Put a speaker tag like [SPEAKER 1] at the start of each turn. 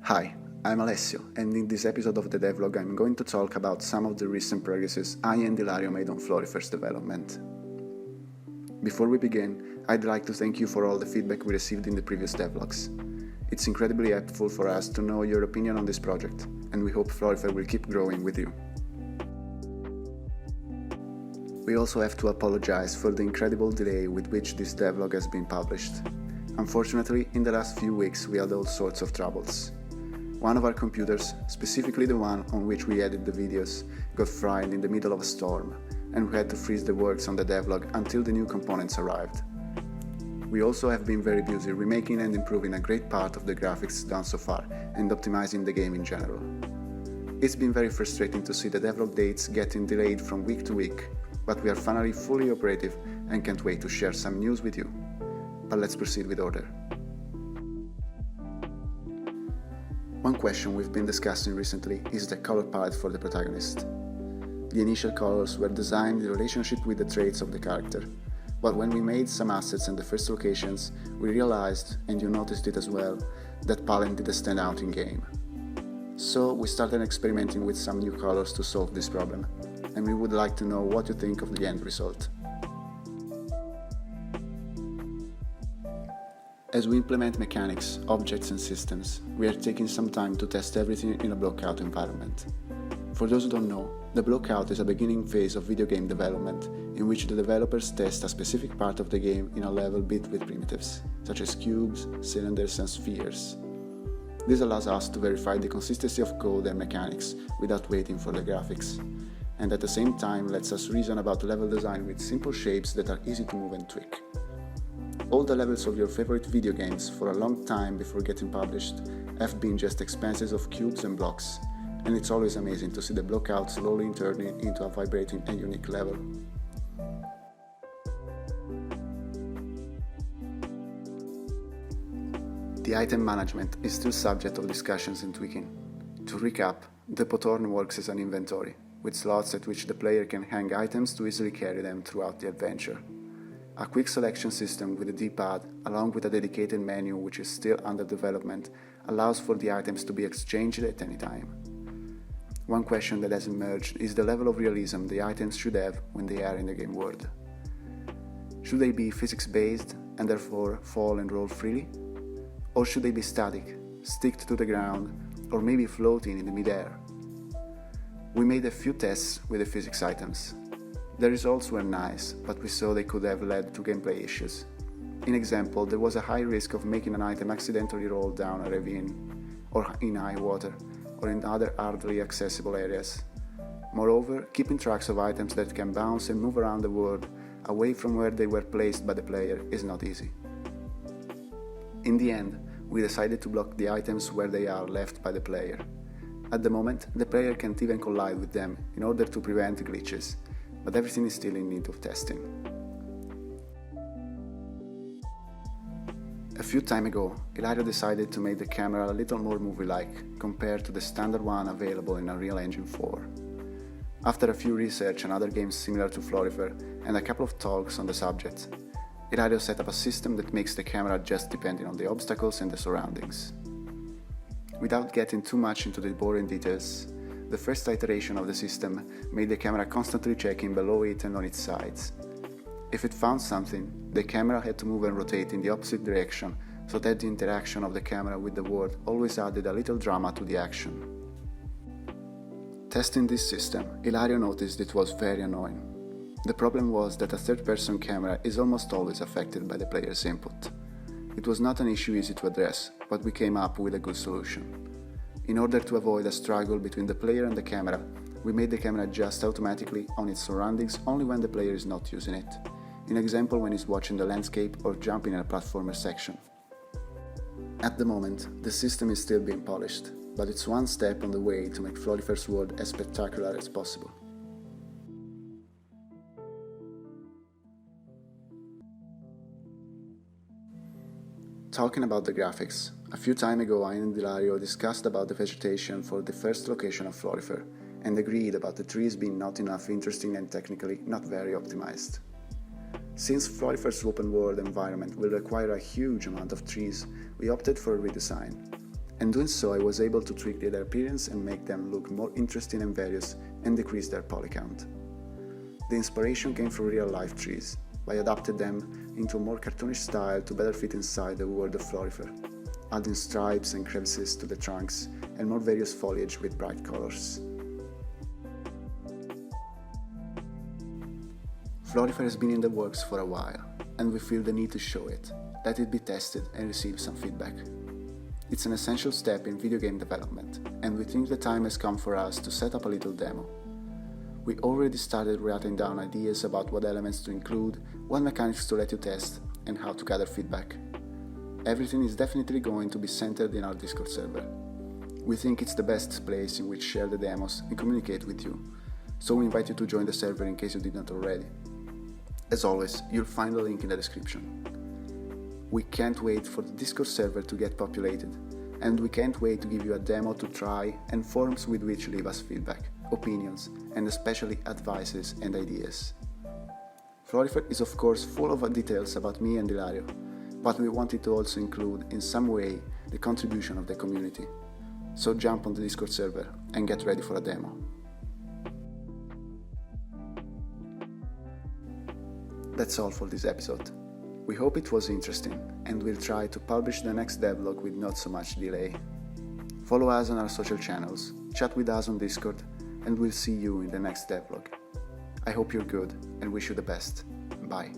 [SPEAKER 1] Hi, I'm Alessio, and in this episode of the Devlog I'm going to talk about some of the recent progresses I and Ilario made on Florifer's development. Before we begin, I'd like to thank you for all the feedback we received in the previous devlogs. It's incredibly helpful for us to know your opinion on this project, and we hope Florifer will keep growing with you. We also have to apologize for the incredible delay with which this devlog has been published. Unfortunately, in the last few weeks we had all sorts of troubles. One of our computers, specifically the one on which we edit the videos, got fried in the middle of a storm, and we had to freeze the works on the devlog until the new components arrived. We also have been very busy remaking and improving a great part of the graphics done so far and optimizing the game in general. It's been very frustrating to see the devlog dates getting delayed from week to week, but we are finally fully operative and can't wait to share some news with you. But let's proceed with order. One question we've been discussing recently is the color palette for the protagonist. The initial colors were designed in relationship with the traits of the character, but when we made some assets in the first locations, we realized, and you noticed it as well, that palette didn't stand out in game. So we started experimenting with some new colors to solve this problem, and we would like to know what you think of the end result. As we implement mechanics, objects and systems, we are taking some time to test everything in a blockout environment. For those who don't know, the blockout is a beginning phase of video game development in which the developers test a specific part of the game in a level built with primitives, such as cubes, cylinders and spheres. This allows us to verify the consistency of code and mechanics without waiting for the graphics, and at the same time lets us reason about level design with simple shapes that are easy to move and tweak. All the levels of your favorite video games for a long time before getting published have been just expanses of cubes and blocks, and it's always amazing to see the blockout slowly turning into a vibrating and unique level. The item management is still subject of discussions and tweaking. To recap, the Potorn works as an inventory, with slots at which the player can hang items to easily carry them throughout the adventure. A quick selection system with a D-pad, along with a dedicated menu which is still under development, allows for the items to be exchanged at any time. One question that has emerged is the level of realism the items should have when they are in the game world. Should they be physics-based and therefore fall and roll freely? Or should they be static, stick to the ground, or maybe floating in the mid-air? We made a few tests with the physics items. The results were nice, but we saw they could have led to gameplay issues. In example, there was a high risk of making an item accidentally roll down a ravine, or in high water, or in other hardly accessible areas. Moreover, keeping tracks of items that can bounce and move around the world away from where they were placed by the player is not easy. In the end, we decided to block the items where they are left by the player. At the moment, the player can't even collide with them in order to prevent glitches, but everything is still in need of testing. A few time ago, Ilario decided to make the camera a little more movie-like compared to the standard one available in Unreal Engine 4. After a few research on other games similar to Florifer and a couple of talks on the subject, Ilario set up a system that makes the camera adjust depending on the obstacles and the surroundings. Without getting too much into the boring details, the first iteration of the system made the camera constantly checking below it and on its sides. If it found something, the camera had to move and rotate in the opposite direction so that the interaction of the camera with the world always added a little drama to the action. Testing this system, Ilario noticed it was very annoying. The problem was that a third-person camera is almost always affected by the player's input. It was not an issue easy to address, but we came up with a good solution. In order to avoid a struggle between the player and the camera, we made the camera adjust automatically on its surroundings only when the player is not using it. In example, when he's watching the landscape or jumping in a platformer section. At the moment, the system is still being polished, but it's one step on the way to make Florifer's world as spectacular as possible. Talking about the graphics, a few time ago I and Ilario discussed about the vegetation for the first location of Florifer, and agreed about the trees being not enough interesting and technically not very optimized. Since Florifer's open world environment will require a huge amount of trees, we opted for a redesign. and doing so I was able to tweak their appearance and make them look more interesting and various and decrease their poly count. The inspiration came from real-life trees, but I adapted them into a more cartoonish style to better fit inside the world of Florifer, adding stripes and crevices to the trunks and more various foliage with bright colors. Florifer has been in the works for a while, and we feel the need to show it, let it be tested and receive some feedback. It's an essential step in video game development, and we think the time has come for us to set up a little demo. We already started writing down ideas about what elements to include, what mechanics to let you test, and how to gather feedback. Everything is definitely going to be centered in our Discord server. We think it's the best place in which to share the demos and communicate with you, so we invite you to join the server in case you did not already. As always, you'll find the link in the description. We can't wait for the Discord server to get populated, and we can't wait to give you a demo to try and forums with which leave us feedback, opinions, and especially advices and ideas. Florifer is of course full of details about me and Ilario, but we wanted to also include in some way the contribution of the community. So jump on the Discord server and get ready for a demo. That's all for this episode. We hope it was interesting, and we'll try to publish the next devlog with not so much delay. Follow us on our social channels, chat with us on Discord, and we'll see you in the next devlog. I hope you're good and wish you the best. Bye.